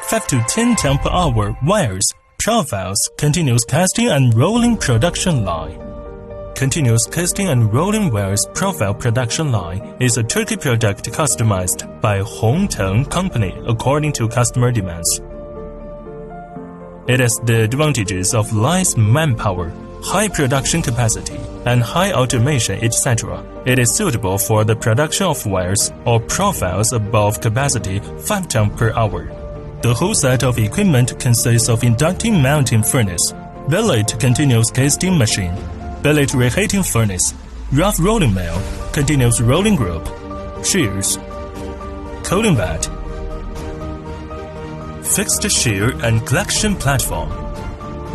5 to 10 ton per hour wires, profiles, continuous casting and rolling production line. Continuous casting and rolling wires profile production line is a turnkey product customized by Hongteng Company according to customer demands. It has the advantages of less manpower, high production capacity, and high automation, etc. It is suitable for the production of wires or profiles above capacity 5 ton per hour. The whole set of equipment consists of inducting mounting furnace, billet continuous casting machine, billet reheating furnace, rough rolling mill, continuous rolling group, shears, cooling bed, fixed shear and collection platform.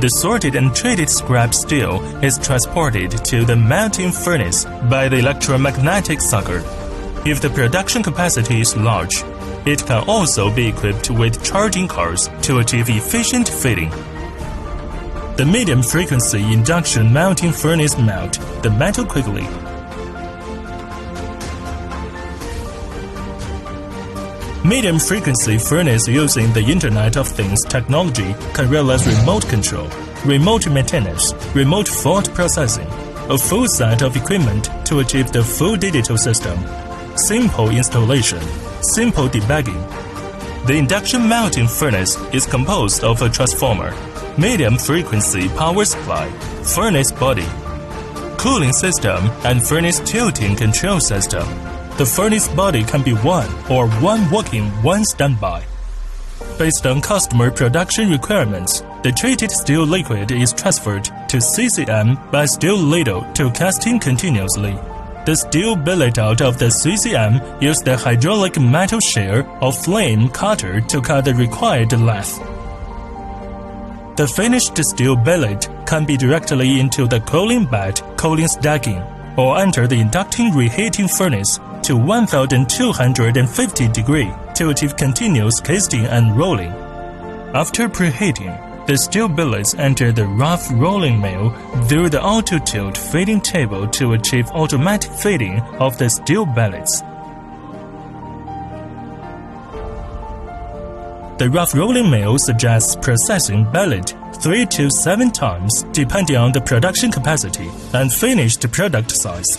The sorted and treated scrap steel is transported to the melting furnace by the electromagnetic sucker. If the production capacity is large, it can also be equipped with charging cards to achieve efficient feeding. The medium-frequency induction melting furnace melt the metal quickly. Medium-frequency furnace using the Internet of Things technology can realize remote control, remote maintenance, remote fault processing, a full set of equipment to achieve the full digital system, simple installation, simple debugging. The induction melting furnace is composed of a transformer, medium-frequency power supply, furnace body, cooling system, and furnace tilting control system. The furnace body can be one or one working, one standby. Based on customer production requirements, the treated steel liquid is transferred to CCM by steel ladle to casting continuously. The steel billet out of the CCM uses the hydraulic metal shear or flame cutter to cut the required length. The finished steel billet can be directly into the cooling bed cooling stacking or enter the inducting reheating furnace to 1250 degrees to achieve continuous casting and rolling. After preheating, the steel billets enter the rough rolling mill through the auto-tilt feeding table to achieve automatic feeding of the steel billets. The rough rolling mill suggests processing billet 3 to 7 times depending on the production capacity and finished product size.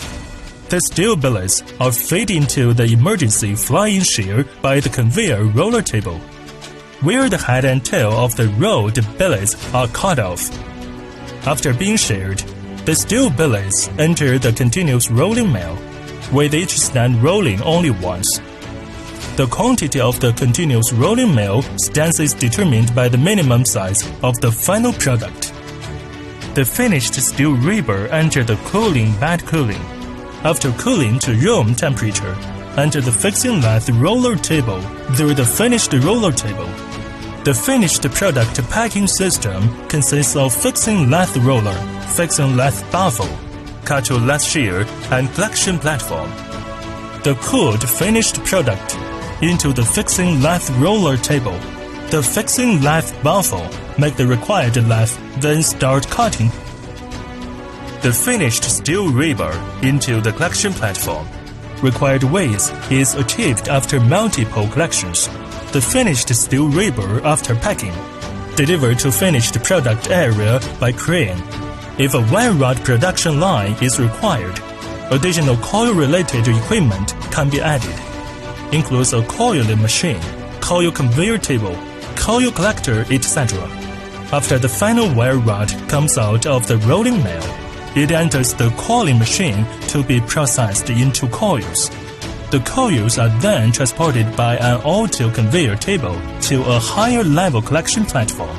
The steel billets are fed into the emergency flying shear by the conveyor roller table, where the head and tail of the rolled billets are cut off. After being sheared, the steel billets enter the continuous rolling mill, with each stand rolling only once. The quantity of the continuous rolling mill stance is determined by the minimum size of the final product. The finished steel rebar enter the cooling bed cooling. After cooling to room temperature, enter the fixing lathe roller table through the finished roller table. The finished product packing system consists of fixing lathe roller, fixing lathe baffle, cut-to lathe shear, and collection platform. The cooled finished product into the fixing lathe roller table. The fixing lathe baffle make the required lathe, then start cutting. The finished steel rebar into the collection platform. Required width is achieved after multiple collections. The finished steel rebar after packing. Delivered to finished product area by crane. If a wire rod production line is required, additional coil-related equipment can be added. Includes a coiling machine, coil conveyor table, coil collector, etc. After the final wire rod comes out of the rolling mill, it enters the coiling machine to be processed into coils. The coils are then transported by an auto conveyor table to a higher level collection platform,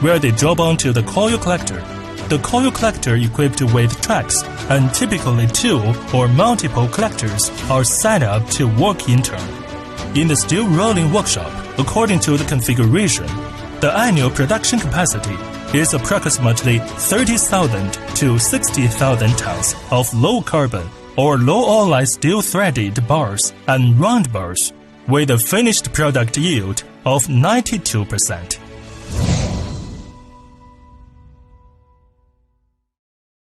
where they drop onto the coil collector. The coil collector equipped with tracks and typically 2 or multiple collectors are set up to work in turn. In the steel rolling workshop, according to the configuration, the annual production capacity is approximately 30,000 to 60,000 tons of low-carbon or low-alloy steel-threaded bars and round bars, with a finished product yield of 92%.